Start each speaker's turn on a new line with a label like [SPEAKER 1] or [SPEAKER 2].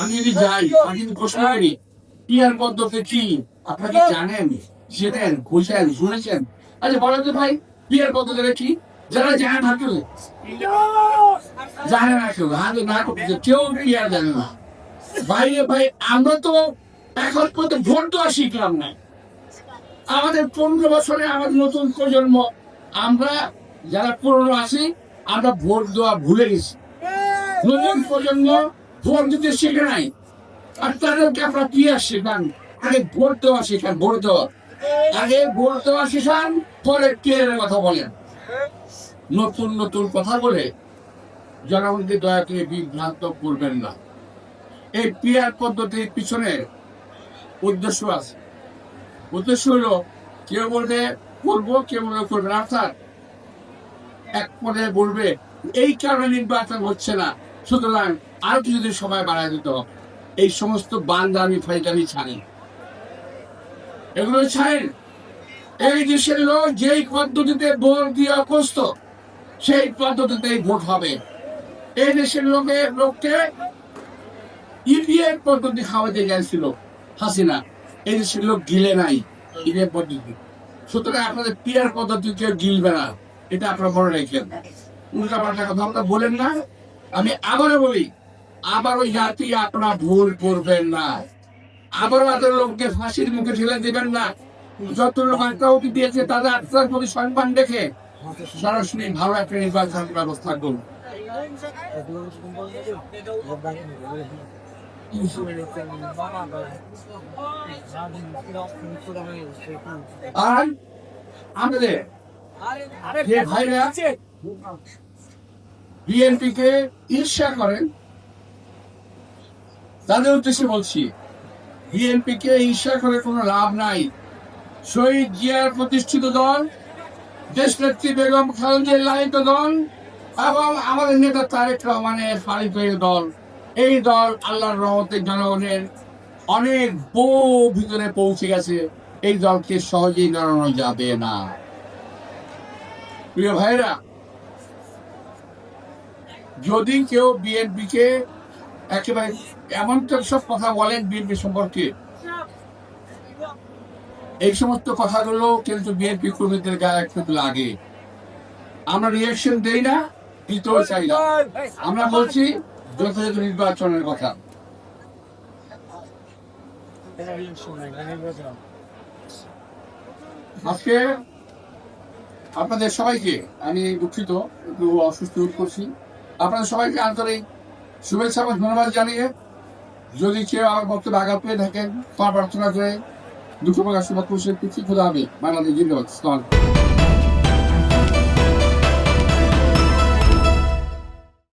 [SPEAKER 1] আমি যদি যাই, আমি যদি প্রশ্ন করি পিয়ার পদ্ধতি কি আপনারা কি জানেন, জেনেন, বুঝেন, শুনেছেন? আচ্ছা বলেন তো ভাই, পিয়ার পদ্ধতিটা কি? যারা জানে না কেউ জানে না, কেউ হাতে না করতেছে, কেউ পিয়ার জানে না। ভাই ভাই, আমরা তো এখন পর্যন্ত ভোট দেওয়া শিখলাম না। আমাদের 15 বছরে আমাদের নতুন প্রজন্ম, আমরা যারা পুরনো আছি, আমরা ভোট দেওয়া ভুলে গেছি। নতুন প্রজন্ম ভোট দিতে শিখে নাই। আর তাদেরকে আপনারা কি আর শেখান? আগে ভোট দেওয়া শেখান, ভোট দেওয়া। আগে ভোট দেওয়া শেখান, পরে কেয়ারের কথা বলেন। নতুন নতুন কথা বলে জনগণকে দয়া করে বিভ্রান্ত করবেন না। এই পিয়ার পদ্ধতির পিছনে উদ্দেশ্য আছে। উদ্দেশ্য হলো কেউ বলবে করবো, কেউ বলবে করবে না। অর্থাৎ এক পর্যায়ে বলবে এই কারণে নির্বাচন হচ্ছে না, সুতরাং আরো কিছুদিন সময় বাড়ায় দিতে হবে। এই সমস্ত বান্দামি ফাইদামি ছাড়েন, এগুলো ছাড়েন। এই দেশের লোক যেই পদ্ধতিতে ভোট দিয়ে অভ্যস্ত, সেই পদ্ধতিতেই ভোট হবে। এই দেশের লোককে ইভিএম পদ্ধতি খাওয়াতে গেছিল হাসিনা, এই দেশের লোক গিলে নাই ইভিএম পদ্ধতি। সুতরাং আপনাদের পিয়ার পদ্ধতি কেউ গিলবে না, এটা আপনারা মনে রাখেন। উল্টা পাল্টা কথা আপনারা বলেন না। আমি আবারও বলি, আবার ওই জাতি আপনারা ভুল করবেন না। আবারও তাদের লোককে ফাঁসির মুখে ঠেলে দেবেন না। যত লোক আত্মাহুতি দিয়েছে তাদের আত্মার প্রতি সম্মান রেখে সরাসরি ভালো একটা নির্বাচন ব্যবস্থা করুন। আর আমাদের যে ভাইরা বিএনপি কে ঈর্ষা করেন, তাদের উদ্দেশ্যে বলছি, বিএনপি কে ঈর্ষা করে কোনো লাভ নাই। শহীদ জিয়ার প্রতিষ্ঠিত দল, দেশনেত্রী বেগম খালেদা লালিত দল এবং আমাদের নেতা তারেক রহমানের পালিত দল, এই দল আল্লাহর রহমতে জনগণের অনেক বহু ভিতরে পৌঁছে গেছে। এই দলকে সহজেই নড়ানো যাবে না। প্রিয় ভাইরা, যদি কেউ বিএনপি কে একেবারে এমন সব কথা বলেন বিএনপি সম্পর্কে, এই সমস্ত কথাগুলো কিন্তু বিএনপি কর্মীদের গায়ে একটু লাগে। আমরা রিয়াকশন দেই না, দিতেও চাই না। আমরা বলছি যথাযথ নির্বাচনের কথা। আজকে আপনাদের সবাইকে আমি দুঃখিত, একটু অসুস্থ বোধ করছি। আপনাদের সবাইকে আন্তরিক শুভেচ্ছা এবং ধন্যবাদ জানিয়ে, যদি কেউ আমার বক্তব্য আঘাত পেয়ে থাকেন, প্রার্থনা করে দুঃখ প্রকাশ করছি। খুদা হবে বাংলাদেশ জিন্দাবাদ।